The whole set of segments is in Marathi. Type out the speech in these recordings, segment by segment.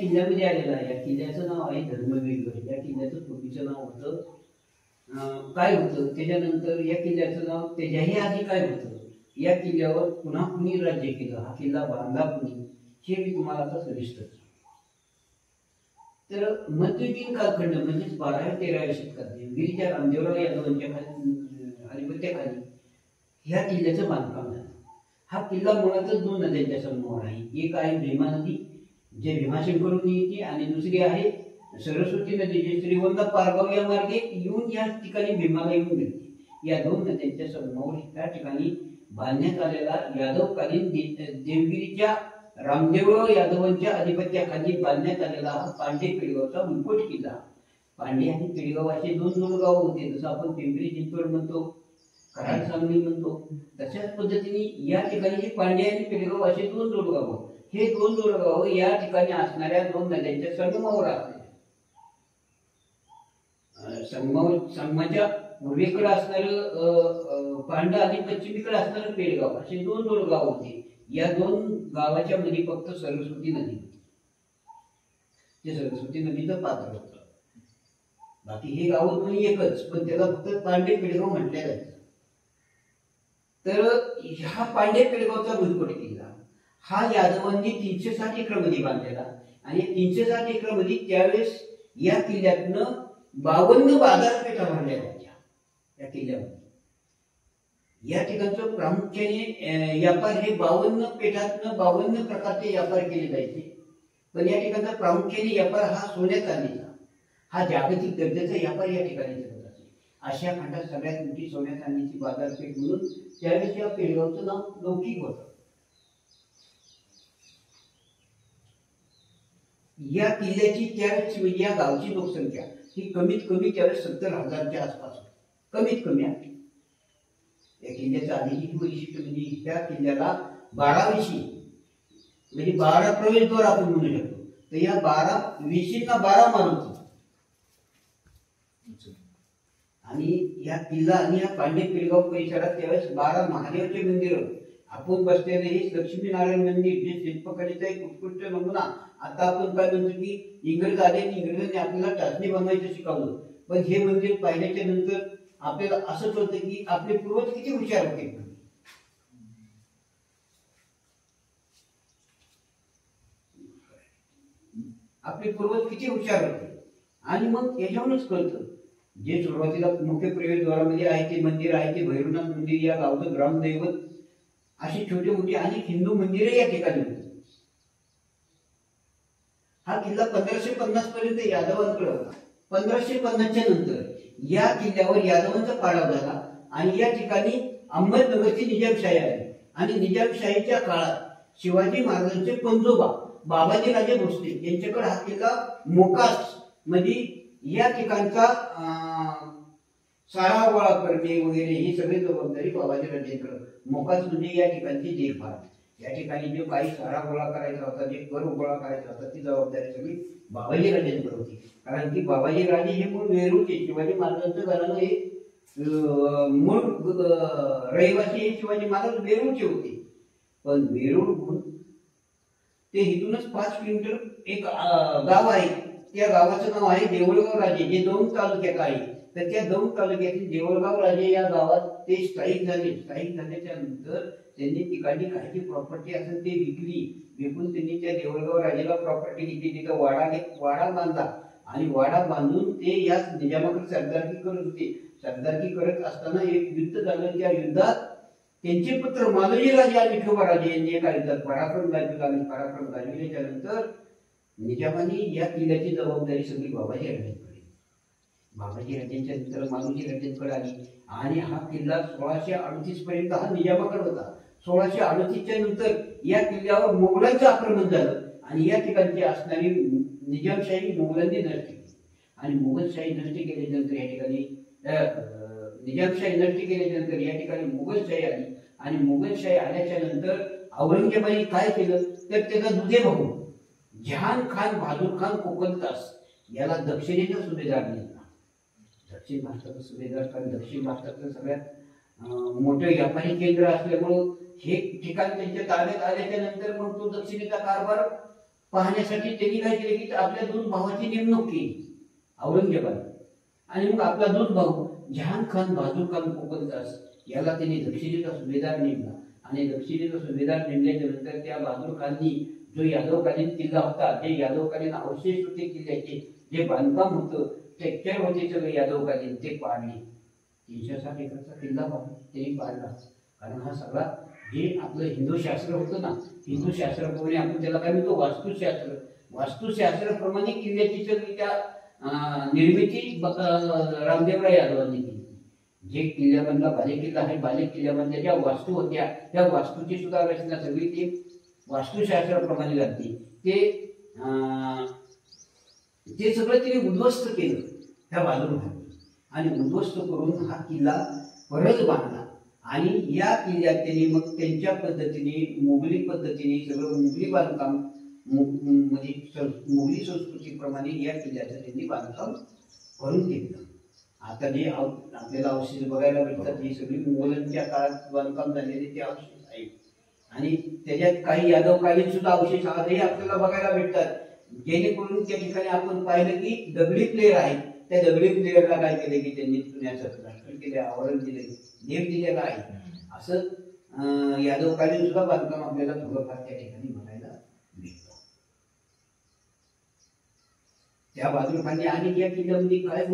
किल्ल्यामध्ये आलेला आहे. या किल्ल्याचं नाव आहे धर्मवीर. या किल्ल्याचं पूर्वीचं नाव होतं काय होतं, त्याच्यानंतर या किल्ल्याचं नाव त्याच्याही आधी काय होतं, या किल्ल्यावर पुन्हा कुणी राज्य केलं, हा किल्ला बांधला कुणी, हे मी तुम्हाला आता सविस्तर. तर मध्ययुगीन कालखंड म्हणजेच 12व्या-13व्या शतकात देवगिरीच्या रामदेवराव यादवांच्या आधिपत्याखाली ह्या किल्ल्याचं बांधकाम झालं. हा किल्ला मुळातच 2 नद्यांच्या समोर आहे. एक आहे भीमा नदी, जे भीमाशंकरून येते, आणि दुसरी आहे सरस्वती नदी, जे श्रीगोंदा पारगाव या मार्गे येऊन या ठिकाणी भीमाला येऊन मिळते. या 2 नद्यांच्या समोर त्या ठिकाणी बांधण्यात आलेला यादवकालीन देवगिरीच्या रामदेवराव यादवांच्या अधिपत्याखाली बांधण्यात आलेला हा पांडे पेडगावचा मुनकोट किल्ला. पांडे आणि पेडगाव असे 2 जोडगाव होते. जसं आपण पिंपरी चिंचवड म्हणतो, कराड सांगली म्हणतो, तशाच पद्धतीने या ठिकाणी हे पांडे आणि पेडगाव असे 2 जोडगाव. हे 2 जोडगाव या ठिकाणी असणाऱ्या 2 नद्यांच्या संगमावर असतात. संगमाच्या पूर्वेकडे असणारं पांडा आणि पश्चिमेकडे असणारं पेडगाव असे 2 जोडगाव होते. या 2 गावाच्या मध्ये फक्त सरस्वती नदी होती. ते सरस्वती नदीचं पात्र होतं. बाकी हे गाव दोन्ही एकच, पण त्याला फक्त पांडे पेडगाव म्हटले जायचं. तर हा पांडे पेडगावचा मुनकोट किल्ला हा यादवांनी 360 एकरमध्ये बांधलेला, आणि 360 एकरमध्ये त्यावेळेस या किल्ल्यातनं 52 बाजारपेठा भरल्या जायच्या. या किल्ल्यामध्ये या ठिकाणचं प्रामुख्याने व्यापार हे 52 पेठातनं 52 प्रकारचे व्यापार केले जायचे. पण या ठिकाणचा प्रामुख्याने व्यापार हा सोन्या चांदीचा, हा जागतिक दर्जाचा व्यापार या ठिकाणी करत असे. आशिया खंडात सगळ्यात मोठी सोन्या चांदीची बाजारपेठ म्हणून त्यावेळेस या पेडगावचं नाव लौकिक होतं. या किल्ल्याची त्यावेळेस म्हणजे या गावची लोकसंख्या ही कमीत कमी त्यावेळेस 70,000च्या आसपास, कमीत कमी आहे. या किल्ल्याचं आधीची वैशिष्ट्य म्हणजे त्या किल्ल्याला 12 वेशी, म्हणजे 12 प्रवेशद्वार आपण म्हणू शकतो. तर या 12 वेशींना 12 मारुती, आणि या किल्ला आणि या पांडे पेडगाव परिसरात त्यावेळेस 12 महादेवाचे मंदिर. आपण बसलेले हे लक्ष्मीनारायण मंदिर जे शिल्पकलेचा एक उत्कृष्ट नमुना. आता आपण काय म्हणतो की इंग्रज आले आणि इंग्रजांनी आपल्याला टाचणी बनवायचं शिकवलं, पण हे मंदिर पाहिल्याच्या नंतर आपल्याला असं कळतं की आपले पूर्वज किती हुशार होते. आपले पूर्वज किती हुशार होते. आणि मग याच्यावरूनच कळतं, जे सुरुवातीला मुख्य प्रवेशद्वारामध्ये आहे ते मंदिर आहे ते भैरवनाथ मंदिर, या गावचं ग्रामदैवत, अशी छोटे मोठे अनेक हिंदू मंदिरं या ठिकाणी होती. हा किल्ला 1550 पर्यंत यादवांकडे होता. 1550च्या नंतर या किल्ल्यावर यादवांचा पाडाव झाला, आणि या ठिकाणी अहमदनगरची निजामशाही आली. आणि निजामशाहीच्या काळात शिवाजी महाराजांचे पंजोबा बाबाजी राजे भोसले यांच्याकडे हा किल्ला मोकास, म्हणजे या ठिकाणचा सारा गोळा करणे वगैरे ही सगळी जबाबदारी बाबाजी राजेंकडे. मोकास म्हणजे या ठिकाणची देखभाल. या ठिकाणी जो काही सारा गोळा करायचा होता, जे कर गोळा करायचा होता, ती जबाबदारी सगळी बाबाजी राजेंकडे होती. कारण की बाबाजी राजे हे मूळ वेरूळचे, शिवाजी महाराजांचं घराणं हे मूळ रहिवासी हे शिवाजी महाराज वेरूळचे होते. पण वेरूळ ते इथूनच 5 किलोमीटर एक गाव आहे, त्या गावाचं नाव आहे देऊळगाव राजे, जे दौंड तालुक्यात आहे. तर त्या दौंड तालुक्यातील देऊळगाव राजे या गावात ते स्थायिक झाले. स्थायिक झाल्याच्या नंतर त्यांनी ठिकाणी काही प्रॉपर्टी असेल ते विकून त्यांनी त्या देऊळगाव राजाला प्रॉपर्टी घेतली. तिथं वाडा बांधला, आणि वाडा बांधून ते या निजामाकडे सरदारकी करत होते. सरदारकी करत असताना एक युद्ध झालं. त्या युद्धात त्यांचे पुत्र मालोजी राजे आणि विठोबा राजे यांनी एका युद्धात पराक्रम गाजविल्याच्या नंतर निजामाने या किल्ल्याची जबाबदारी सगळी बाबाजी राजेंकडे, बाबाजी राजेंच्या नंतर मालोजी राजेंकडे आली. आणि हा किल्ला 1638 पर्यंत हा निजामाकडे होता. 1638च्या नंतर या किल्ल्यावर मोगलांचं आक्रमण झालं, आणि या ठिकाणची असणारी निजामशाही मोगलांनी नष्ट केली. आणि मोगलशाही नष्ट केल्यानंतर या ठिकाणी निजामशाही नष्ट केल्यानंतर या ठिकाणी मोगलशाही आली. आणि मोगलशाही आल्याच्या नंतर औरंगजेबाने काय केलं, तर त्याचा दुधे भाऊ जहान खान बहादूर खान कोकणतास याला दक्षिणेचा सुभेदार नेमला. दक्षिण भारताचा सुभेदार, कारण दक्षिण भारताचं सगळ्यात मोठं व्यापारी केंद्र असल्यामुळं हे ठिकाण त्यांच्या ताब्यात आल्याच्या नंतर मग तो दक्षिणेचा कारभार पाहण्यासाठी त्यांनी काय केलं की आपल्या दोन भावाची नेमणूक केली औरंगजेबाने. आणि मग आपला दोन भाऊ जहान खान बहादूर खान कोकणदास याला त्यांनी दक्षिणेचा सुभेदार नेमला. आणि दक्षिणेचा सुभेदार नेमल्याच्या नंतर त्या बहादूर खाननी जो यादवकालीन किल्ला होता, जे यादवकालीन अवशेष होते किल्ल्याचे, जे बांधकाम होतं, स्ट्रक्चर होते सगळे यादवकालीन, ते पाडले. 360 एकरचा किल्ला त्यांनी पाडला. कारण हा सगळा जे आपलं हिंदू शास्त्र होतं ना, हिंदू शास्त्राप्रमाणे आपण त्याला काय म्हणतो वास्तुशास्त्र, वास्तुशास्त्राप्रमाणे किल्ल्याची सगळी त्या निर्मिती रामदेवराय यादवांनी केली. जे किल्ल्यामधला बालेकिल्ला आहे, बालेकिल्ल्यामधल्या ज्या वास्तू होत्या त्या वास्तूची सुद्धा रचना सगळी ती वास्तुशास्त्राप्रमाणे लागते. ते सगळं तिने उद्ध्वस्त केलं त्या बाजूला. आणि उद्ध्वस्त करून हा किल्ला परत बांधला. आणि या किल्ल्यात त्यांनी मग त्यांच्या पद्धतीने मुघली पद्धतीने सगळं मुघली बांधकाम म्हणजे मुघली संस्कृतीप्रमाणे या किल्ल्याचं त्यांनी बांधकाम करून घेतलं. आता जे आपल्याला अवशेष बघायला भेटतात ही सगळी मुघलांच्या काळात बांधकाम झालेले ते अवशेष आहेत. आणि त्याच्यात काही यादवकालीन सुद्धा अवशेष आजही आपल्याला बघायला भेटतात. जेणेकरून त्या ठिकाणी आपण पाहिलं की दगडी प्लेयर आहेत. त्या दगडी प्लेयरला काय केले की त्यांनी पुण्याचं राष्ट्र केले, आवरण दिले, देव दिलेला आहे. असं यादवकालीन सुद्धा बांधकाम आपल्याला थोडंफार त्या ठिकाणी बघायला मिळतं. त्या बहादूर खानने आणि या किल्ल्यामध्ये काय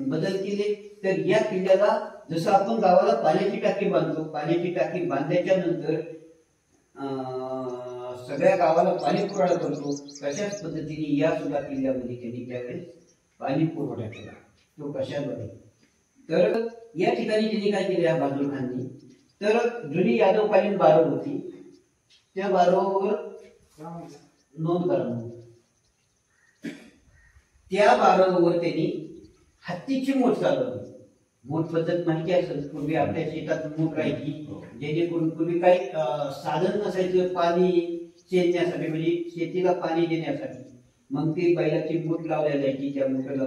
बदल केले तर या किल्ल्याला जसं आपण गावाला पाण्याची टाकी बांधतो, पाण्याची टाकी बांधल्याच्या नंतर सगळ्या गावाला पाणी पुरवठा करतो, तशाच पद्धतीने या सुद्धा किल्ल्यामध्ये त्यांनी त्यावेळेस पाणी पुरवठा केला. तो कशाद्वारे तर या ठिकाणी त्यांनी काय केलं या बहादूर खाननी तर जुनी यादवकालीन बारव होती त्या बारवावर नोंद करा. त्या बारवावर त्यांनी हत्तीची मूठ चालवली. मूठ पद्धत माहिती असेल, पूर्वी आपल्या शेतात मूठ राहायची, जेणेकरून पूर्वी काही साधन नसायचं पाणी शेतण्यासाठी, म्हणजे शेतीला पाणी देण्यासाठी. मग ती बैलाची मूठ लावल्या जायची, त्या मूठला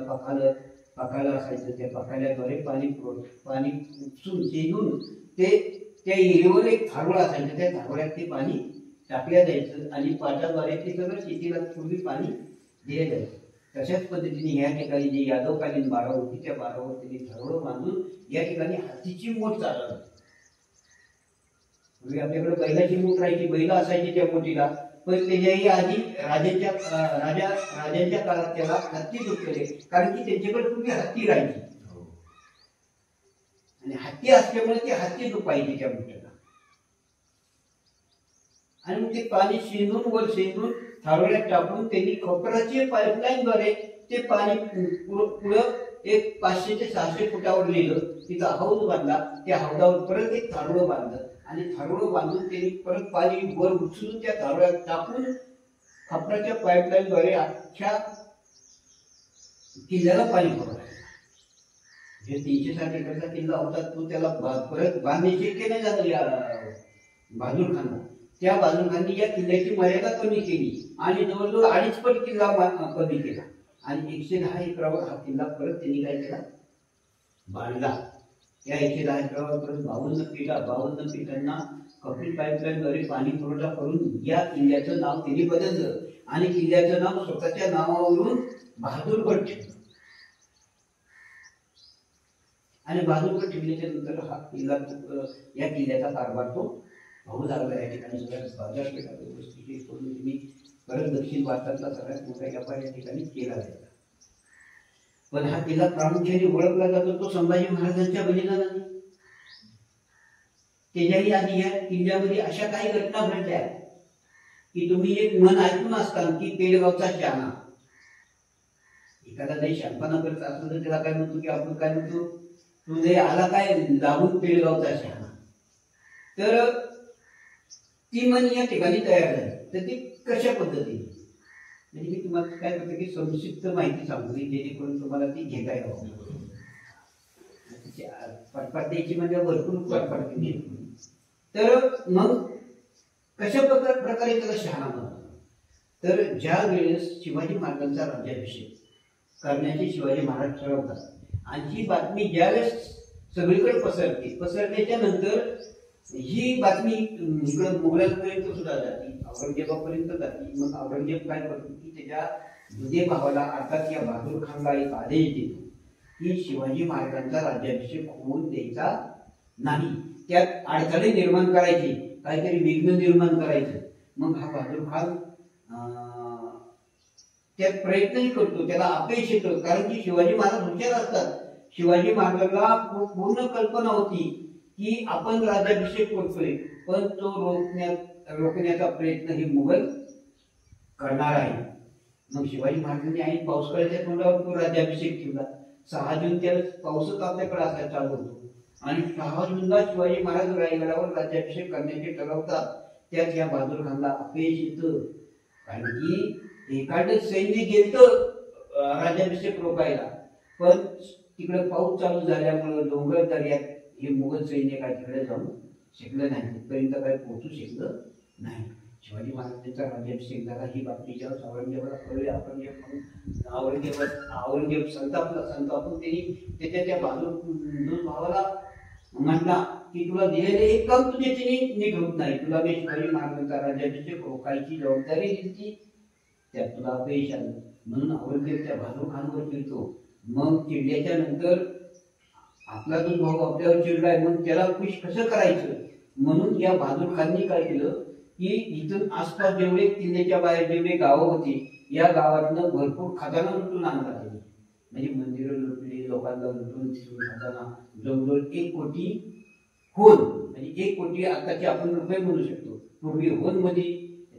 पाखाला असायचं, त्या पाखाल्याद्वारे पाणी उपसून शेंदून ते त्या हिरीवर एक थारोळा असायचं, त्या थारोळ्यात ते पाणी टाकल्या जायचं आणि पाटाद्वारे ते सगळं शेतीला पूर्वी पाणी दिले जायचं. तशाच पद्धतीने या ठिकाणी जे यादवकालीन बारा होती त्या बारावर त्यांनी थारोळं बांधून या ठिकाणी हत्तीची मूठ चालवली. पूर्वी आपल्याकडे बैलाची मूठ राहायची, बैल असायची त्या मोठीला, पण त्याच्याही आधी राजांच्या काळात त्याला हत्ती केले, कारण की त्यांच्याकडे पूर्वी हत्ती राहायची आणि हत्ती असल्यामुळे ते हत्ती पाहिजे त्या मुठीला. आणि मग ते पाणी शेंदून थारोळ्यात टाकून त्यांनी खोपराची पाईपलाईनद्वारे ते पाणी पुढं एक 500 ते 600 फुटावर नेलं. तिथं हौद बांधला, त्या हौदावर परत एक थारोळं बांधलं आणि थारोळं बांधून त्यांनी परत पाणी वर उचलून त्या थारोळ्यात टाकून खोपराच्या पाईपलाईनद्वारे अख्ख्या किल्ल्याला पाणी पुरवलं. जे 360 एकरचा किल्ला होता तो त्याला परत बांधणे शक्य नाही झालं बहादूर खानला. त्या बहादूर खाननी या किल्ल्याची मर्यादा कमी केली आणि जवळजवळ 2.5 पट किल्ला कमी केला आणि 110 एकरावर हा किल्ला परत त्यांनी काय केला बांधला. या 110 एकरावर परत 52 पिठांना कपिल पाईपलाईनद्वारे पाणी पुरवठा करून या किल्ल्याचं नाव त्यांनी बदललं आणि किल्ल्याचं नाव स्वतःच्या नावावरून बहादूरगड ठेवलं. आणि बहादूरगड ठेवल्याच्या नंतर हा किल्ला या किल्ल्याचा कारभार तो भाऊ लागला. या ठिकाणी सगळ्यात बाजारपेठा व्यवस्थित करून तुम्ही परत दक्षिण भारतातला सगळ्यात मोठा व्यापार या ठिकाणी केला जातो. पण हा किल्ला प्रामुख्याने ओळखला जातो तो संभाजी महाराजांच्या बलिदानाने. त्याच्याही आधी या किल्ल्यामध्ये अशा काही घटना घडल्या की तुम्ही एक मन ऐकून असताल की पेडगावचा शहाणा. एखादा नाही शहाणपणा करत असलं तर त्याला काय म्हणतो की आपण काय म्हणतो तुझे आला काय लागून पेडगावचा शहाणा. तर ती म्हण या ठिकाणी तयार झाली. तर ती कशा पद्धतीने म्हणजे मी तुम्हाला काय करतो की संक्षिप्त माहिती सांगतो जेणेकरून तुम्हाला ती घेता यावं. पटपट द्यायची म्हणजे भरपूर पटपट घेतो. तर मग कशा प्रकारे त्याला शहाणा बनवतो तर ज्या वेळेस शिवाजी महाराजांचा राज्याभिषेक करण्याचे शिवाजी महाराज ठरवतात आणि ही बातमी ज्यावेळेस सगळीकडे पसरते, पसरल्याच्या नंतर ही बातमी इकडं मुघलांपर्यंत सुद्धा जाते, औरंगजेबापर्यंत जाते. मग औरंगजेब काय करतो की त्याच्या दुधे भावाला अर्थात या बहादूर खानला एक आदेश देतो की शिवाजी महाराजांचा राज्याभिषेक होऊन द्यायचा नाही, त्यात अडचणी निर्माण करायची, काहीतरी विघ्न निर्माण करायचं. मग हा बहादूर खान त्यात प्रयत्नही करतो, त्याला अपयश येतं. कारण की शिवाजी महाराज हुशार असतात. शिवाजी महाराजांना पूर्ण कल्पना होती की आपण राज्याभिषेक करतोय, पण तो रोखण्याचा प्रयत्न हे मुघल करणार आहे. मग शिवाजी महाराजांनी आई पावसाळ्याच्या तोंडावर तो राज्याभिषेक ठेवला. 6 जून त्या पावसात आपल्याकडे असायला चालू होतो आणि 6 जूनला शिवाजी महाराज रायगडावर राज्याभिषेक करण्याचे ठरवतात. त्यात या बहादूर खानला अपयश येतं. कारण की एखादं सैन्य गेलं राज्याभिषेक रोखायला, पण तिकडे पाऊस चालू झाल्यामुळे डोंगर दर्यात हे मुघल सैन्य काय तिकडे जाऊन शकलं नाही, तिथपर्यंत काही पोहोचू शकलं नाही. शिवाजी महाराजांचा राज्याभिषेक झाला ही बातमी जेव्हा औरंगजेबाला कळली, औरंगजेब संतापून त्यांनी त्याच्या बहादूर भावाला म्हणला की तुला दिलेले एक काम तुझे तिने नीट होत नाही, तुला मी शिवाजी महाराजांचा राज्याभिषेक रोखायची जबाबदारी दिली, त्यात तुला अपयश आलं. म्हणून औरंगजेब त्या बहादूर खानवर फिरतो. मग चिडल्याच्या नंतर आपला जो भाऊ आपल्यावर चिडलाय, मग त्याला खुश कसं करायचं म्हणून या बहादूर खाननी काय केलं की इथून आसपास जेवढे किल्ल्याच्या बाहेर जेवढे गावं होती, या गावातनं भरपूर खजाना लुटून आणला त्यांनी. म्हणजे मंदिरं लुटली, लोकांना लुटून खजाना जवळजवळ 1 कोटी होन, म्हणजे 1 कोटी आताचे आपण रुपये म्हणू शकतो. पूर्वी होन मध्ये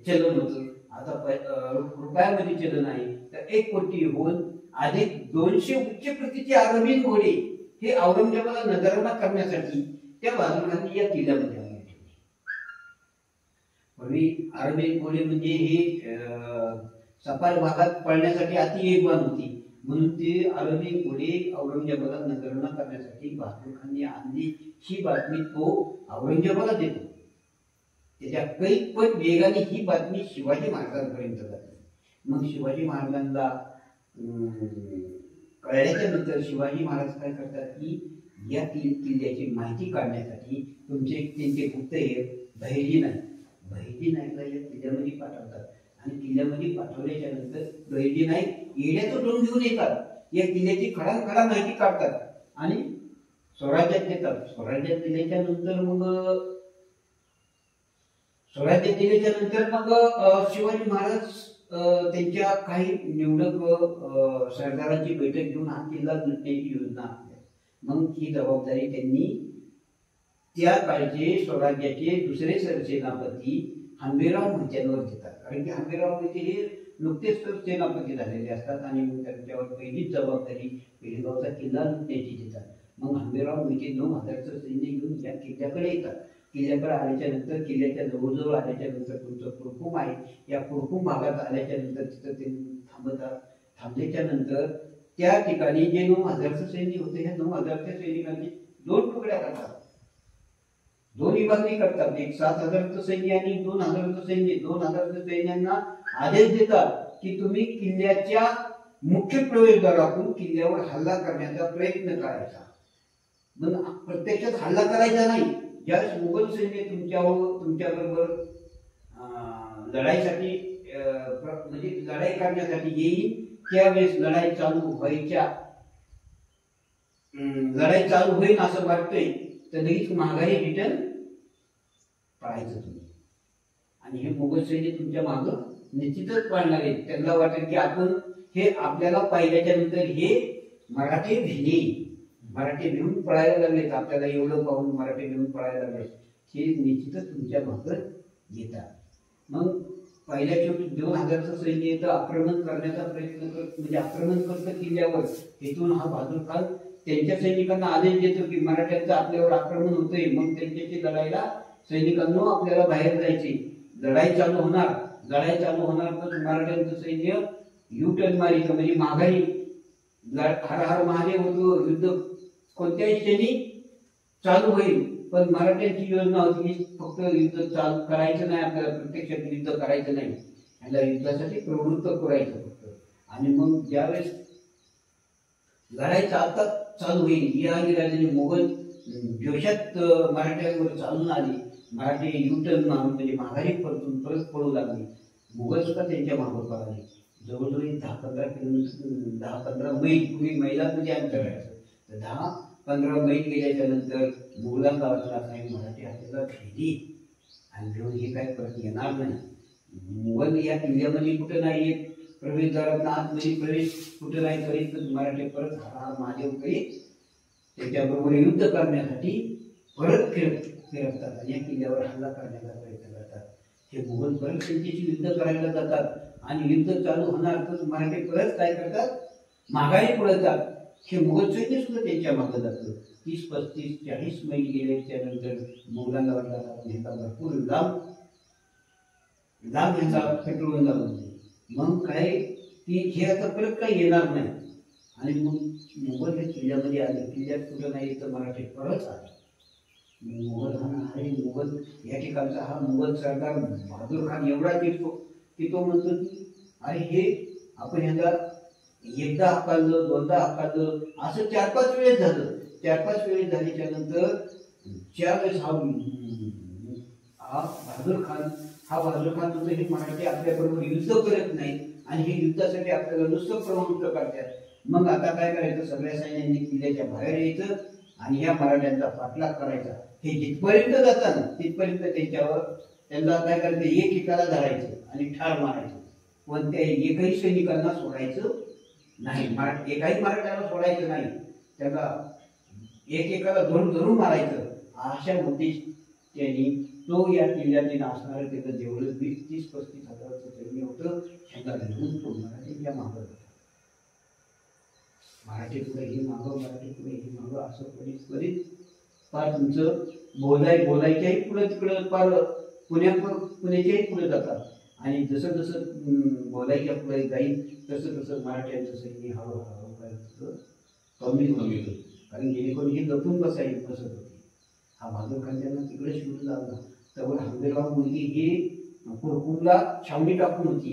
चलन होतं, आता रुपयामध्ये चलन आहे. तर 1 कोटी होन अधिक 200 उच्च प्रतीचे अरबीन घोडे हे औरंगजेबाला नजराणा करण्यासाठी त्या बहादूर खानने या किल्ल्यामध्ये आणले. पूर्वी अरबीन घोडे म्हणजे हे सपाट भागात पळण्यासाठी अति वेगवान होती, म्हणून ते अरबीन घोडे औरंगजेबाला नजराणा करण्यासाठी बहादूर खानने आणली. ही बातमी तो औरंगजेबाला देतो. त्याच्या कैक पण वेगाने ही बातमी शिवाजी महाराजांपर्यंत जाते. मग शिवाजी महाराजांना कळल्याच्या नंतर शिवाजी महाराज काय करतात की या किल्ल्याची माहिती काढण्यासाठी त्यांचे गुप्तहेर बहिर्जी नाईकला या किल्ल्यामध्ये पाठवतात. आणि किल्ल्यामध्ये पाठवल्याच्या नंतर बहिर्जी नाईक येड्याचं तोंड घेऊन येतात, या किल्ल्याची खडाखडा माहिती काढतात आणि स्वराज्यात देतात. स्वराज्यात दिल्याच्या नंतर मग शिवाजी महाराज त्यांच्या काही निवडक सरदारांची बैठक घेऊन हा किल्ला लुटण्याची योजना आखली. मग ही जबाबदारी त्यांनी त्या काळचे स्वराज्याचे दुसरे सरसेनापती हंबीरराव मोहित्यांवर देतात. कारण की हंबीरराव मोहिते हे नुकतेच सेनापती झालेले असतात आणि मग त्यांच्यावर पहिलीच जबाबदारी पेशगावचा किल्ला लुटण्याची देतात. मग हंबीरराव मोहिते 9,000चं सैन्य घेऊन या किल्ल्याकडे येतात. किल्ल्याकडे आल्याच्या नंतर किल्ल्याच्या जवळजवळ आल्याच्या नंतर तुमचं कुरकुम आहे, या कुरकुम भागात आल्याच्या नंतर तिथं ते थांबतात. थांबल्याच्या नंतर त्या ठिकाणी जे 9,000चं सैन्य होतं, ह्या 9,000च्या सैनिकांची 2 तुकड्या करतात, 2 विभागणी करतात. एक 7,000चं सैन्य आणि 2,000चं सैन्य. 2,000च्या सैन्यांना आदेश देतात की तुम्ही किल्ल्याच्या मुख्य प्रवेशद्वारातून किल्ल्यावर हल्ला करण्याचा प्रयत्न करायचा. मग प्रत्यक्षात हल्ला करायचा नाही. ज्यावेळेस मुघल सैन्य तुमच्याबरोबर लढाईसाठी म्हणजे लढाई करण्यासाठी येईल, त्यावेळेस लढाई चालू होईल असं वाटतंय, तर लगेच माघारी रिटर्न पळायचं तुम्ही. आणि हे मुघल सैन्य तुमच्या मागं निश्चितच पळणार आहे. त्यांना वाटेल की आपण हे आपल्याला पाहिल्याच्या नंतर हे मराठी भिवून पळायला लागलेत, आपल्याला एवढं पाहून मराठी भिवून पळायला लागले, हे निश्चितच तुमच्या भागात येतात. मग पहिल्या शेवटी 2,000चं सैन्य येतं, आक्रमण करण्याचा प्रयत्न म्हणजे आक्रमण करतं किल्ल्यावर. तिथून हा बहादूर खान त्यांच्या सैनिकांना आदेश देतो की मराठ्यांचं आपल्यावर आक्रमण होतंय. मग त्यांच्याशी लढायला सैनिकांना आपल्याला बाहेर जायचे. लढाई चालू होणार तर मराठ्यांचं सैन्य युटर्न मारायचं, म्हणजे माघारी. हर हर महादेव होतो, युद्ध कोणत्याही क्षणी चालू होईल. पण मराठ्यांची योजना होती की फक्त युद्ध चालू करायचं नाही, आपल्याला प्रत्यक्षात युद्ध करायचं नाही, याला युद्धासाठी प्रवृत्त करायचं फक्त. आणि मग ज्यावेळेस लढाई चालू होईल, या राजाने जोशात मराठ्यांवर चालून आली, मराठी युटर्न मारून म्हणजे माघारी परतून परत पळू लागली. मुघल सुद्धा त्यांच्या मागं पळाले. जवळजवळ 10-15 किलोमीटर, 10-15 मैल, पूर्वी मैलांमध्ये अंतर राहायचं, तर 10-15 मैल गेल्याच्या नंतर मुघलांना वाटला नाही मराठी आपल्याला भेदी आणि घेऊन हे काय परत येणार नाही. मुघल या किल्ल्यामध्ये कुठं नाही येत, प्रवेशद्वारात आतमध्ये प्रवेश कुठं नाही करीत, तर मराठी परत हा महादेव करीत त्याच्याबरोबर युद्ध करण्यासाठी परत फिरतात आणि या किल्ल्यावर हल्ला करण्याचा प्रयत्न करतात. हे मुघल परत त्यांच्याशी युद्ध करायला जातात आणि युद्ध चालू होणार तर मराठी परत काय करतात, माघारी पळतात. हे मुघल सैन्य सुद्धा त्यांच्या मागे जातं. 30-35-40 मैल गेल्याच्या नंतर मुघलांना वाटतात आपण ह्याचा भरपूर लांब ह्याचा पेट्रोल जाऊन मग काय की हे आता परत काही येणार नाही. आणि मग मुघल हे किल्ल्यामध्ये आले. किल्ल्यात कुठं नाही तर मराठी परत आले. मुघल मुघल या ठिकाणचा हा मुघल सरदार बहादूर खान एवढा चिडतो की तो म्हणतो की अरे हे आपण ह्याला एकदा हकाललं, दोनदा हकाललं, असं 4-5 वेळेस झालं. 4-5 वेळेस झाल्याच्या नंतर 4 वेळेस हा बहादूर खान म्हणतो हे मराठी आपल्याबरोबर युद्ध करत नाही आणि हे युद्धासाठी आपल्याला नुसतं प्रवृत्त करतात. मग आता काय करायचं, सगळ्या सैन्यांनी किल्ल्याच्या बाहेर यायचं आणि या मराठ्यांचा पाठलाग करायचा. हे जिथपर्यंत जातात ना तिथपर्यंत त्यांना काय करायचं, एक एकाला धरायचं आणि ठार मारायचं. पण त्या एकही सैनिकांना सोडायचं नाही, एकाही मराठ्याला सोडायचं नाही. त्यांना एकेकाला धरून मारायचं. अशा उद्देश त्यांनी तो या किल्ल्याने असणारं त्याचं जेवढं 20-30-35 हजाराचं सैन्य होतं त्यांना घेऊन तो मराठीच्या मागं होता. मराठी पुढे ही मागं, मराठी पुढे ही मागं असं करीत फार तुमचं बोलायच्याही पुढे तिकडं फार पुण्याच्याही पुढे जातात. आणि जसं जसं बोलायच्या पुढे जाईल तसं तसं मराठ्यांचं सैन्य हळूहळू कमी होईल. कारण जेणेकरून हे लपून बसत होते. हा बहादूर खान त्यांना तिकडे शिवून लागला. त्यावर हंबेराव मुलगी हे कुरकुरला छावणी टाकून होती.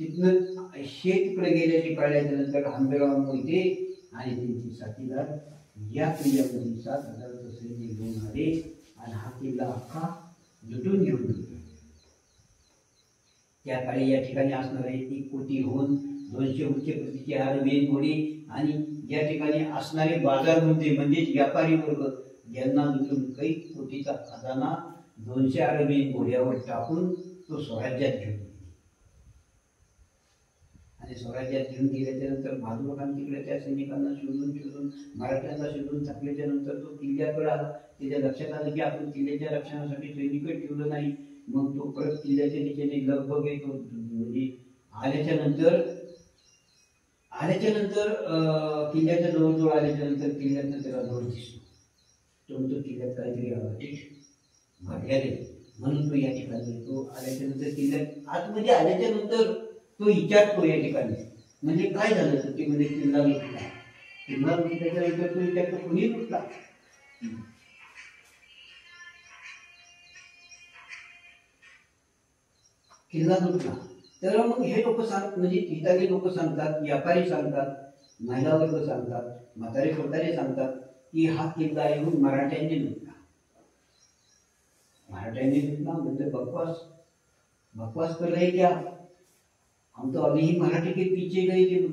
तिथनं तिकडे गेल्याची कळल्याच्या नंतर हंबेराव मोहिते आणि त्यांची साथीदार या किल्ल्यामध्ये 7,000 सैन्य घेऊन आले आणि हा किल्ला अख्खा लुटून घेऊन गेले. त्या काळी या ठिकाणी असणारे 1 कोटीहून 200 उच्च प्रतीचे अरबी घोडे आणि या ठिकाणी असणारे बाजारबुंदे म्हणजे व्यापारी वर्ग यांना लुटून काही कोटीचा खजाना 200 अरबी घोड्यावर टाकून तो स्वराज्यात घेऊन आणि स्वराज्यात घेऊन गेल्याच्या नंतर बहादूर खान तिकडे त्या सैनिकांना शोधून मराठ्यांना शोधून टाकल्याच्या नंतर तो किल्ल्याकडे आला. त्याच्या लक्षात आलं की आपण किल्ल्याच्या रक्षणासाठी सैनिक ठेवलं नाही. मग तो परत किल्ल्याच्या दिशेने लगबग येतो. म्हणजे आल्याच्या नंतर किल्ल्याच्या जवळ आल्याच्या नंतर किल्ल्याचा त्याला जोर दिसतो. तो किल्ल्यात काहीतरी घडलेले म्हणून तो या ठिकाणी येतो. आल्याच्या नंतर किल्ल्यात आतमध्ये आल्याच्या नंतर तो विचारतो या ठिकाणी म्हणजे काय झालं तर ते म्हणजे किल्ला लुटल्याच्या नंतर तो विचारतो कोणी लुटला. किल्ला लुटला तर मग हे लोक म्हणजे इथले लोक सांगतात, व्यापारी सांगतात, महिला वर्ग सांगतात, म्हातारे कोतारे सांगतात की हा किल्ला येऊन मराठ्यांनी लुटला. म्हणजे बकवास कर रहे क्या, हम तो अभी ही मराठी के पीछे गए थे.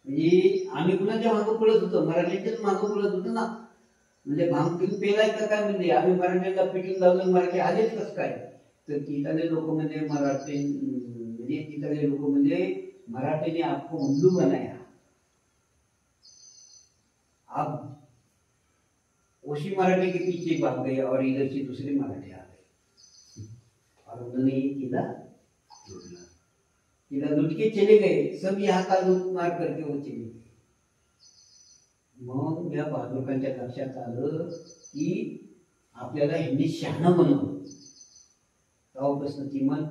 म्हणजे आम्ही कुणाच्या मागं पळत होतो, मराठ्यांच्याच मागं पळत होतो ना. म्हणजे भांग पिऊन पेलाय का काय, म्हणजे आम्ही मराठ्यांना पिटून लावलं मराठी आलेच कसं काय. तर तिथले लोक म्हणजे मराठी ने आपको उल्लू बनाया, आप उसी मराठी के पीछे भाग गए और इधर से दूसरे मराठी आ गए और उन्होंने किला लूट के चले गए. सब यहाँ का लूट मार करके वो चले गए. मग या बहादूर खानच्या लक्षात आलं की आपल्याला हिंदी शहाणा बनवलं. तेव्हापासून ती मन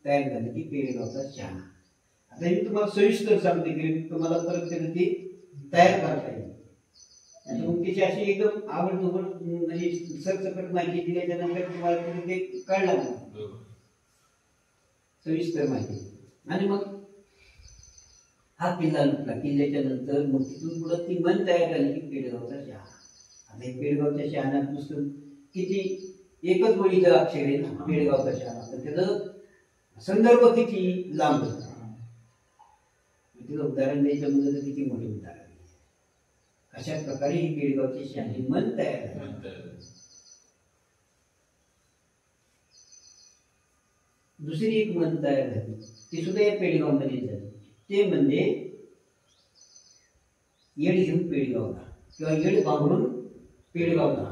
तयार झाली की पेरेगावचा शहाणा. आता मी तुम्हाला सविस्तर सांगते की तुम्हाला परत ते तयार करता येईल. त्याची अशी एकदम आवडधोबड म्हणजे सरसकट माहिती दिल्याच्या नंतर तुम्हाला ते कळणार नाही, सविस्तर माहिती. आणि मग हा किल्ला लुटला. किल्ल्याच्या नंतर मग तिथून पुढे ती मन तयार झाली की पेरेगावचा शहाणा. आता पेडगावच्या शहाण्यात नुसतं किती एकच ओळीचं अक्षर आहे ना पेडगावचा शहाणा, तर त्याचं संदर्भ किती लांब होता. तिथं उदाहरण द्यायचं म्हणजे तर किती मोठे उदाहरण. अशा प्रकारे ही पेडगावची शहाणी मन तयार झाली. दुसरी एक मन तयार झाली ती सुद्धा या पेडगाव मध्ये झाली. ते म्हणजे येड घेऊन पेडगावला किंवा येड बांधून पेडगावला.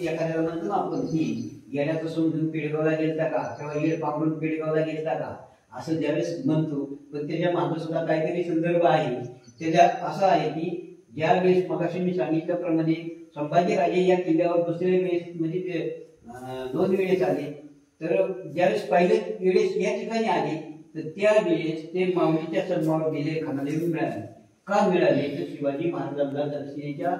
एखाद्याला म्हणतो ना आपण की येड्याचं सोंग घेऊन पेडगावला गेलता का किंवा येड पांघरून पेडगावला गेलता का असं ज्यावेळेस म्हणतो. पण त्याच्या मागे सुद्धा काहीतरी संदर्भ आहे. त्याच्यात असं आहे की ज्यावेळेस मगाशी मी सांगितल्याप्रमाणे संभाजीराजे या किल्ल्यावर दुसरे वेळेस म्हणजे ते 2 वेळेस आले. तर ज्यावेळेस पहिले वेळेस या ठिकाणी आले तर त्यावेळेस ते माऊलीच्या सन्मानावर दिलेले खानादेवी मिळाले. का मिळाले तर शिवाजी महाराजांना दक्षिणेच्या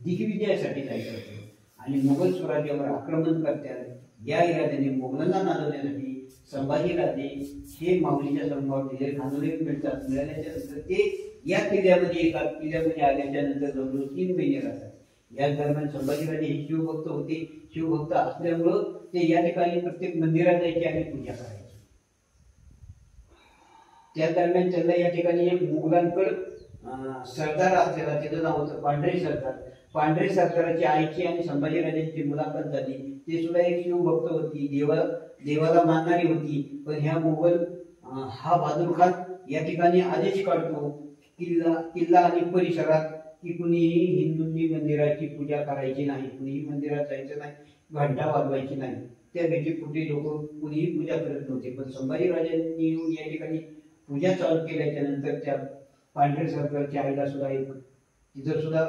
दिग्विजयासाठी जायचं होतं आणि मुघल स्वराज्यावर आक्रमण करतात या इराद्याने मोगलांना नाचवण्यासाठी संभाजीराजे हे माऊलीच्या सन्मानावर दिलेले खानादेवी मिळतात. मिळाल्याच्या नंतर ते या किल्ल्यामध्ये येतात. किल्ल्यामध्ये आल्याच्या नंतर जवळजवळ 3 महिने राहतात. या दरम्यान संभाजीराजे हे शिवभक्त होते. शिवभक्त असल्यामुळं ते या ठिकाणी प्रत्येक मंदिरात जायचे आणि पूजा करायचे. त्या दरम्यान त्यांना या ठिकाणी एक मुघलांकडे सरदार असलेला त्याचं नाव होतं पांढरे सरदार. पांढरे सरदाराची आईची आणि संभाजीराजांची मुलाखत झाली. ते सुद्धा एक शिवभक्त होती, देवाला मानणारी होती. पण ह्या मुघल हा बहादूर खान या ठिकाणी आदेश काढतो किल्ला आणि परिसरात की कुणीही हिंदूंनी मंदिराची पूजा करायची नाही, कुणीही मंदिरात जायचं नाही, घंटा वाजवायची नाही. त्या भेटीपुटी लोक कुणीही पूजा करत नव्हते. पण संभाजीराजांनी येऊन या ठिकाणी पूजा चालू केल्याच्या नंतर त्या पांढरे सरकारच्या आईला सुद्धा एक तिथं सुद्धा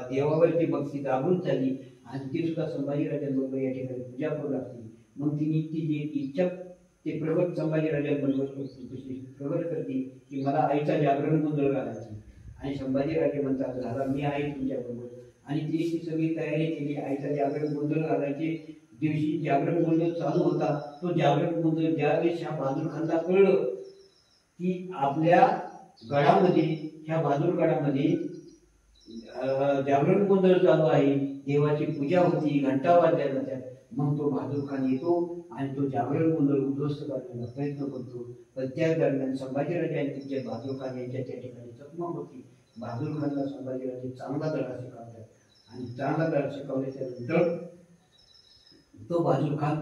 देवावरची भक्ती दाबून झाली आणि ती सुद्धा संभाजीराजांबरोबर या ठिकाणी पूजा करू लागली. मग तिने ती जी इच्छा ते प्रगट संभाजीराजांबरोबर प्रगट करते की मला आईचा जागरण गोंधळ घालायचा. आणि संभाजीराजे म्हणतात झाला मी आहे तुमच्याबरोबर. आणि ती सगळी तयारी केली. आईचा जागरण गोंधळ घालायचे दिवशी जागरण गोंधळ चालू होता. तो जागरण गोंधळ ज्यावेळेस ह्या बहादूर खानला कळलं की आपल्या गडामध्ये ह्या बहादूर गडामध्ये जागरण गोंधळ चालू आहे, देवाची पूजा होती, घंटा वाजल्या जातात. मग तो बहादूर खान येतो आणि तो जागरण गोंधळ उद्ध्वस्त करण्याचा प्रयत्न करतो. पण त्या दरम्यान संभाजीराजे आणि त्यांचे बहादूर खान यांच्या त्या ठिकाणी चकमक होती. बहादूर खानला संभाजीराजे चांगला धडा शिकवतात आणि चांगला धडा शिकवल्याच्या नंतर तो बहादूर खान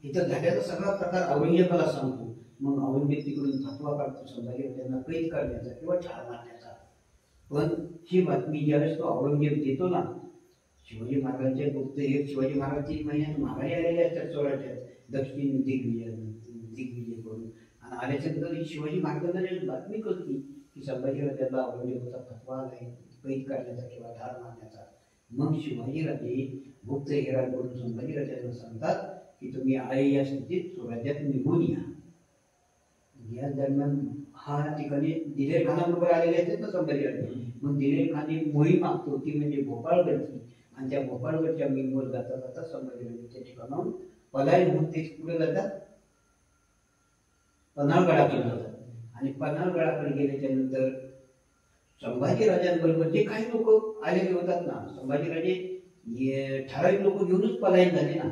इथं धड्याचा सगळा प्रकार औरंगजेबाला सांगतो. मग औरंगजेब तिकडून फतवा काढतो संभाजीराजांना कैद करण्याचा किंवा ठार मारण्याचा. पण ही बातमी ज्यावेळेस तो औरंगजेब देतो ना शिवाजी महाराजांच्या गुप्त एक शिवाजी महाराज 3 महिन्यात माघारी आलेले असतात स्वराज्यात दक्षिण दिग्विजय करून. आणि आल्याच्यानंतर शिवाजी महाराजांना बातमी कळती की संभाजीराजांना औरंगजेबाचा फतवा आलाय कैद करण्याचा किंवा ठार मारण्याचा. मग शिवाजीराजे गुप्त हेरांकडून संभाजीराजांना सांगतात की तुम्ही आहे या स्थितीत स्वराज्यात निघून या. या दरम्यान हा ठिकाणी दिलेर खानाबरोबर आलेले असतात ना संभाजीराजे. मग दिलेर खान एक मोहीम आखतो ती म्हणजे भोपाळगडची. आणि त्या भोपाळगडच्या मोहीमेवर जाता जाता संभाजीराजे त्या ठिकाणाहून पलायन होऊन ते कुठे जातात पन्हाळगडाकडे जातात. आणि पन्हाळगडाकडे गेल्याच्या नंतर संभाजीराजांबरोबर जे काही लोक आलेले होतात ना संभाजीराजे ठराविक लोक घेऊनच पलायन झाले ना.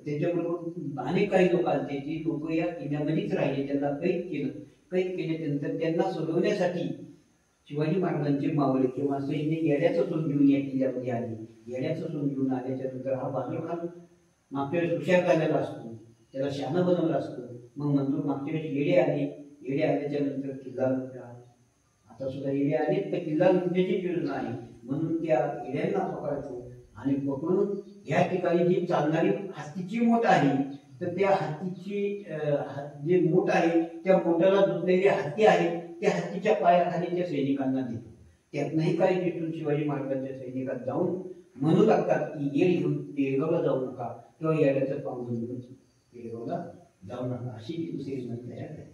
त्याच्याबरोबर अनेक काही लोक आले जी लोक या किल्ल्यामध्येच राहिले. त्यांना कैद केलं. कैद केल्यानंतर त्यांना सोडवण्यासाठी शिवाजी महाराजांचे मावळे किंवा सैन्य येड्याचं सोन घेऊन या किल्ल्यामध्ये आले. येड्याचं सोन घेऊन आल्याच्या नंतर हा बहादूर खान मागच्या वेळेस हुशार झालेला असतो, त्याला शहाणं बनवलं असतं. मग नंतर मागच्या वेळेस येडे आले. येडे आल्याच्या नंतर किल्ला लुटला. आता सुद्धा येडे आले तर किल्ला लुटण्याची योजना आहे. म्हणून त्या येड्यांना पकडायचो आणि पकडून या ठिकाणी जी चालणारी हत्तीची मोठ आहे तर त्या हत्तीची जे मोठ आहे त्या मोठाला जुळलेले हत्ती आहे त्या हत्तीच्या पायाखाली त्या सैनिकांना देतो. त्यातनंही काही तिथून शिवाजी महाराजांच्या सैनिकात जाऊन म्हणू लागतात की येड घेऊन पेडगावला जाऊ नका किंवा येड्याचं पांघरून घेऊन पेडगावला जाऊ नका. अशी ती दुसरी म्हण तयार आहे.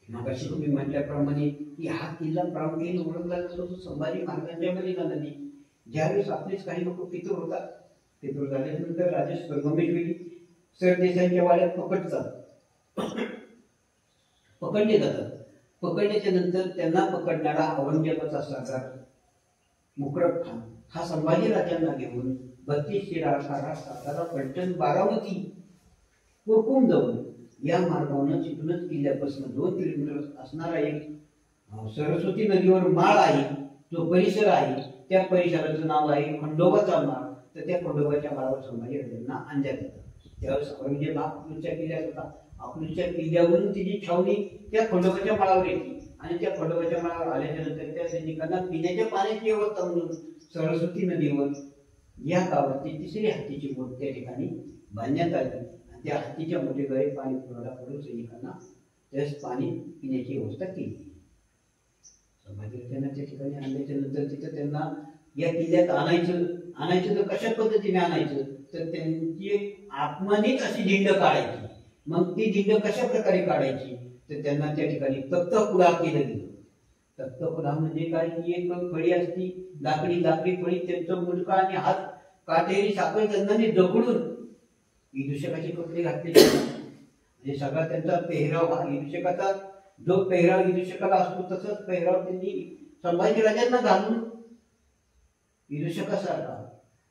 मगाशी तुम्ही म्हटल्याप्रमाणे की हा किल्ला प्रामुख्याने ओळखला जातो तो संभाजी महाराजांच्या बलिदानाने. ज्यावेळेस आपलेच काही लोक पितूर होतात. पितूर झाल्यानंतर राजेश संगमेश्वरी सरदेशांच्या वाड्यात पकडले जातात. पकडल्याच्या नंतर त्यांना पकडणारा औरंगजेबाचा सरदार मुकरब खान हा संभाजी राजांना घेऊन 32 शिराळा, सातारा, सातारा, पलटण, बारामती, कुरकुम जाऊन या मार्गावरून तिथूनच किल्ल्यापासून 2 किलोमीटर असणारा एक सरस्वती नदीवर माळ आहे, जो परिसर आहे. त्या परिसराचं नाव आहे खंडोबाचा माळ. तर त्या खंडोबाच्या माळावर संभाजी राजांना आणण्यात येतं. त्यावेळेस औरंगजेब हा अकलूजच्या किल्ल्यात होता. अकलूजच्या किल्ल्यावरून तिची छावणी त्या खंडोबाच्या माळावर येते आणि त्या खंडोबाच्या माळावर आल्याच्या नंतर त्या सैनिकांना पिण्याच्या पाण्याची व्यवस्था म्हणून सरस्वती नदीवर या गावाची 3री हत्तीची बोट त्या ठिकाणी बांधण्यात आली. त्या हत्तीच्या बोटीद्वारे पाणी पुरवठा करून सैनिकांना त्यास पाणी पिण्याची व्यवस्था केली. संभाजी राजांना त्या ठिकाणी आणल्याच्या नंतर तिथं त्यांना या किल्ल्यात आणायचं तर कशा पद्धतीने आणायचं, तर त्यांची आत्मानीच अशी झिंड काढायची. मग ती झिंड कशा प्रकारे काढायची, तर त्यांना त्या ठिकाणी तख्तपुडा केलं गेलं. तख्तपुडा म्हणजे काय, की एक फळी असती, लाकडी फळी, त्यांचं मुंडका आणि हात काटेरी साखर चंदनाने जखडून विदूषकाचे कपडे घातले. म्हणजे सगळा त्यांचा पेहराव हा विदूषकाचा जो पेहराव विदूषकाला असतो तसंच पेहराव त्यांनी संभाजी राजांना घालून विदूषकासारखा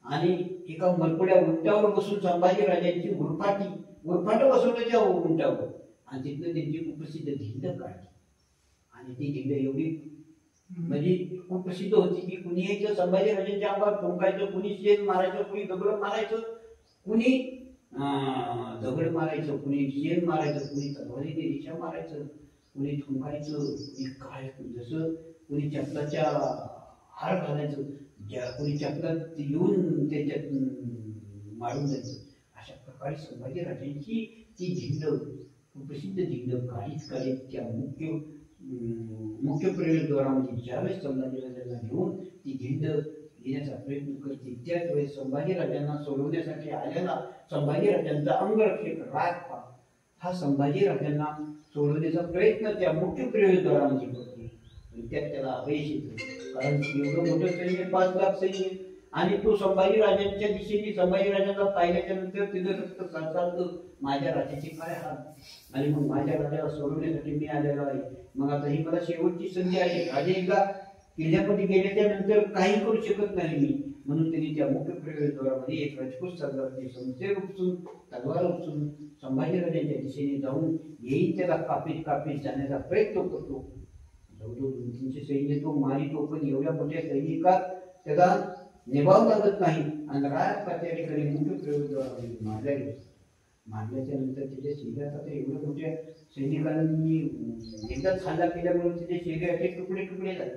आणि एका मलपुड्या उंटावर बसून संभाजी राजांची गुरफाट बसवण्याच्या उंटावर आणि तिथनं त्यांची कुप्रसिद्ध झिंड काढली. आणि ती झिंड एवढी म्हणजे खूप प्रसिद्ध होती की कुणी यायचं संभाजी राजांच्या अंगावर ठोकायचं, कुणी शेण मारायचं, कुणी दगड मारायचं, कुणी दगड मारायचं, कुणी शेण मारायचं, कुणी तलवारीने रेषा मारायचं, कुणी थुंकायचं, कुणी काय जसं कुणी चपलाच्या हार घालायचं, कुणी चपलात येऊन त्याच्यात मारून जायचं. अशा प्रकारे संभाजी राजांची ती झिंड प्रसिद्ध झिंड काढीत त्या मुख्य प्रवेशद्वारामध्ये ज्यावेळेस संभाजी राजांना घेऊन ती झिंड येण्याचा प्रयत्न करते, त्याच वेळेस संभाजी राजांना सोडवण्यासाठी आलेला संभाजी राजांचा अंगरक्षक राजपा हा संभाजी राजांना सोडवण्याचा प्रयत्न त्या मुख्य प्रवेशद्वारामध्ये करतो. त्यात त्याला अपयश येतं, कारण एवढं मोठं सैन्य, 5 लाख सैन्य, आणि तो संभाजी राजांच्या दिशेने संभाजी राजांना पाहिल्याच्या नंतर तिथं रक्त चालतं, माझ्या राजाचे काय हाल, आणि मग माझ्या राजाला सोडवण्यासाठी मी आलेलो आहे. मग आता ही मला शेवटची संधी आहे. राजे एकदा किल्ल्यामध्ये गेल्याच्या नंतर काही करू शकत नाही मी, म्हणून त्यांनी त्या मुख्य प्रवेशद्वारामध्ये एक राजपूत सरदारचे शमशेर उपसून तलवार उपसून संभाजी राजांच्या दिशेने जाऊन येईल त्याला कापीत जाण्याचा प्रयत्न करतो. जवळजवळ 200-300 सैन्य तो मारितो, पण एवढ्या मोठ्या सैनिकात त्याला निभाव लागत नाही आणि राजपा त्या ठिकाणी मुख्य प्रवेशद्वारामध्ये मारल्या गेला. मारल्याच्या नंतर त्याच्या शरीरात आता एवढ्या मोठ्या सैनिकांनी एकदाच हल्ला केल्यामुळे त्याच्या शरीराचे तुकडे झाले.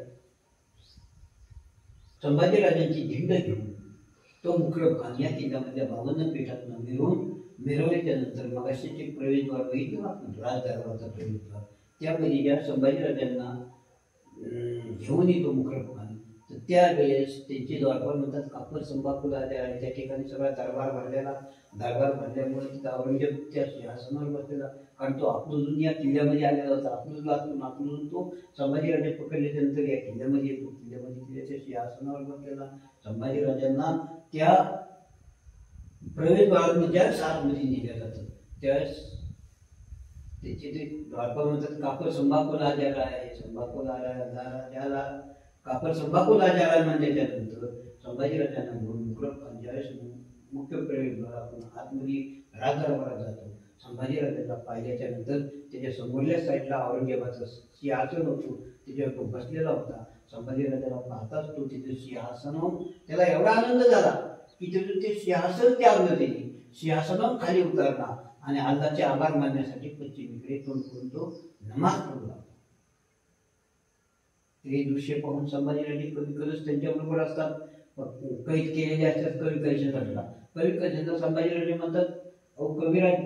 संभाजी राजांची झिंड घेऊन तो मुकरब खान या किल्ल्यामध्ये 52 पेठातून मिरवल्याच्या नंतर मगाशीचे प्रवेशद्वार बघितलं आपण, राजदरबाराचा प्रवेशद्वार, त्यामध्ये ज्या संभाजी राजांना घेऊन येतो मुकरब खान, तर त्यावेळेस त्यांचे द्वारपाल म्हणतात कापर संभापूर आले आहे. त्या ठिकाणी सगळा दरबार भरल्यामुळे तिथं औरंगजेब त्या सिंहासनावर बसलेला, कारण तो अकलूजून या किल्ल्यामध्ये आलेला होता. अकलूजून तो संभाजी राजे पकडल्याच्या नंतर या किल्ल्यामध्ये येतो. किल्ल्याच्या सिंहासनावर बसलेला संभाजी राजांना त्या प्रवेशद्वारातून ज्या साथमध्ये नेलं जातं त्यावेळेस त्याचे ते द्वारपाल म्हणतात कापर संभापूर आलेला आहे, कापर संभापूर आलेला म्हणल्याच्या नंतर संभाजी राजांना घेऊन मुकरब खान ज्यावेळेस मुख्य प्रवेशद्वारातून आतमध्ये राजदरबारात जातो. संभाजी राजांना पाहिल्याच्या नंतर त्याच्या समोरल्या साईडला औरंगजेबाचं सिंहासन होतो, त्याच्यावर तो बसलेला होता. संभाजी राजाला पाहताच तो तिथे सिंहासनावर त्याला एवढा आनंद झाला की तिथून ते सिंहासन त्यागलं, त्याने सिंहासनावर खाली उतरला आणि अल्लाहचे आभार मानण्यासाठी पश्चिमेकडे तोंड करून तो नमाज पडला. ते दृश्य पाहून संभाजी राजे कधी त्यांच्याबरोबर असतात, कैद केलेले असतात कवी कशाचा संभाजी राजे म्हणतात, अहो कविराज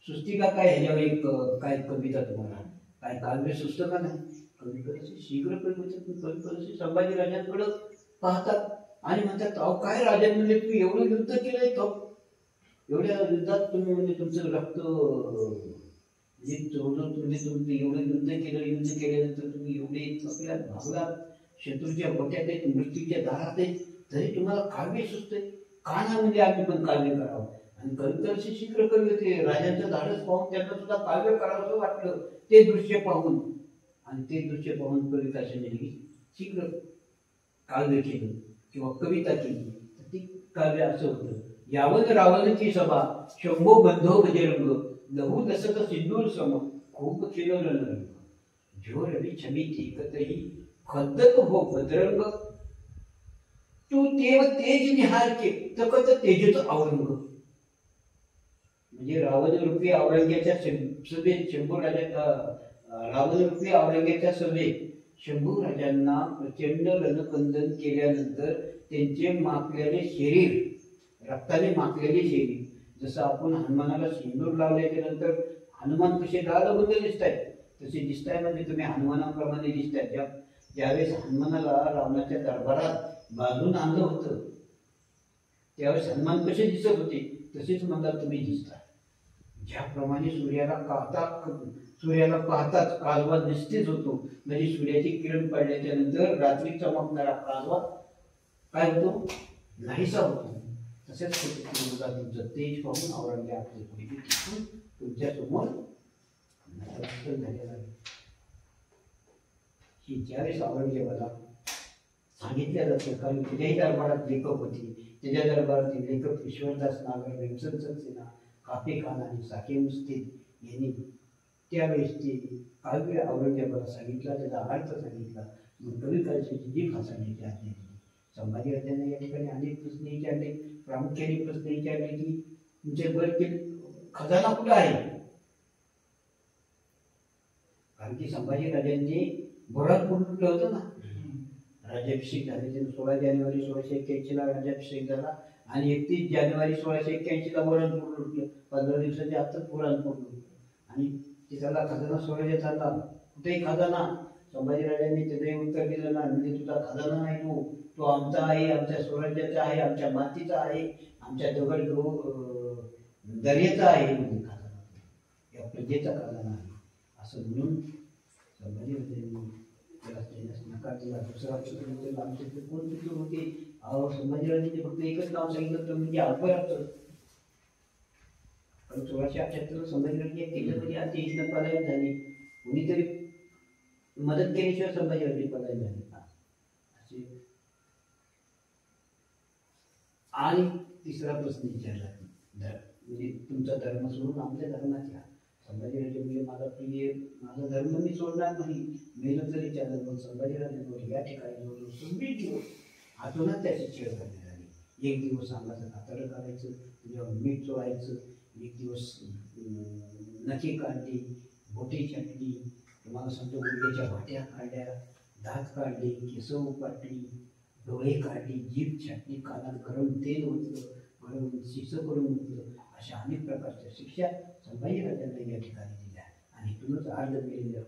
सुस्ती का काय, ह्याच्यावर एक काय कविता तुम्हाला काय काव्य सुस्त का नाही. कवी शीघ्र कवी संभाजी राजांकडे पाहतात आणि म्हणतात, अहो काय राजन म्हणजे तुम्ही एवढं युद्ध केलंय, एवढ्या युद्धात तुम्ही म्हणजे तुमचं रक्त तुम्ही एवढं युद्ध केल्यानंतर तुम्ही एवढे आपल्या भागलात, शत्रूच्या गोट्यात आहेत, मृत्यूच्या दारात आहेत, तरी तुम्हाला काव्य सुचतंय का नाही, म्हणजे आम्ही पण काव्य करावं. आणि कविताशी शीघ्र कवी होते, राजांचं धाडस पाहून त्यांना सुद्धा काव्य करावं वाटलं ते दृश्य पाहून, आणि ते दृश्य पाहून कविताशी शीघ्र काव्य केलं किंवा कविता केली तर ती काव्य असं होतं. यावत रावणाची सभा शंभो बंधो बजरंग लहू दसत सिंदूर सम खूप केलं रंग जो रवी छबी एकतही खद्दत हो बदरंग तू तेव तेज निहार के तकत तेजच औरंग. म्हणजे रावण रूपी औरंग्याच्या सभेत शंभू राजा रावण रूपी औरंग्याच्या सभेत शंभू राजांना प्रचंड रणकंदन केल्यानंतर त्यांचे माखलेले शरीर रक्ताने माखलेले शरीर जसं आपण हनुमानाला सिंदूर लावल्याच्या नंतर हनुमान कसे दादबंद दिसत आहेत तसे दिसताय. म्हणजे तुम्ही हनुमानाप्रमाणे दिसताय. ज्यावेळेस हनुमानाला रावणाच्या दरबारात बांधून आणलं होतं त्यावेळेस हनुमान कसे दिसत होते तसेच मला तुम्ही दिसता. ज्याप्रमाणे सूर्याला पाहताच काजवा निस्तेज होतो म्हणजे सूर्याची किरण पडल्याच्या नंतर रात्री चमकणारा काजवा काय होतो नाहीसा होतो. तसेच तुमचं तेज पाहून औरंग्या तुमच्या समोर झालेला आहे. की ज्यावेळेस औरंगजेबाला सांगितलं जातं कारण त्याच्याही दरबारात लेखक होते. त्याच्या दरबारातील लेखक ईश्वरदास नागर भीमसेन सक्सेना काफे खान आणि साके मुस्तीद यांनी त्यावेळेस ते काव्य औरंगजेबाला सांगितला त्याचा अर्थ सांगितला. मग कवी काळजाची जी फासाण्याची आज्ञा दिली. संभाजी राजांना या ठिकाणी अनेक प्रश्न विचारले. प्रामुख्याने प्रश्न विचारले की तुमचे गड खजाना कुठं आहे. कारण की संभाजी राजांनी बुरहानपूर कुठलं होतं ना. राज्याभिषेक झाले 16 जानेवारी 1681 ला राज्याभिषेक झाला आणि 31 जानेवारी 1681 ला बुरहानपूर लुटलं. 15 दिवसाच्या आतच बुरहानपूर लुटलं आणि तिथला खजाना स्वराज्यात आला. कुठेही खजाना संभाजीराजांनी त्याचंही उत्तर दिलं ना. म्हणजे तुझा खजाना नाही तो आमचा आहे आमच्या स्वराज्याचा आहे आमच्या मातीचा आहे आमच्या दगड दर्याचा आहे. म्हणजे खजाना या प्रजेचा खजाना आहे असं म्हणून संभाजीराजांनी त्याला देण्यास नकार दिला. दुसरा प्रश्न आमचे कोण पितूर होते. संभाजीराजांनी फक्त एकच नाव सांगितलं तर म्हणजे अकबराचं. कारण 1678 संभाजीराजांनी केलं आज देशनं पलायन झाली. कोणीतरी मदत केल्याशिवाय संभाजीराजांनी पलायन झाली असे. आणि तिसरा प्रश्न विचारला म्हणजे तुमचा धर्म सोडून आमच्या धर्मात या. संभाजीराजे म्हणजे माझा प्रिय माझा धर्म मी सोडणार नाही मेलं तरी चालेल. पण संभाजीराजांवर या ठिकाणी 26 दिवस आतूनच त्याची छेड करण्यात आली. एक दिवस अंगाचं कातडं काढायचं तुझ्यावर मीठ चोळायचं. एक दिवस नखी काढली बोटी छाटली तुम्हाला सांगतो गुडघ्याच्या वाट्या काढल्या दात काढले केस उपटली डोळे काढली जीभ छाटली कानात गरम तेल होतं गरम शिस करून होतं. अशा अनेक प्रकारच्या शिक्षा संभाजीराजांना या ठिकाणी दिल्या आणि तुमचं अर्ध केलेल्या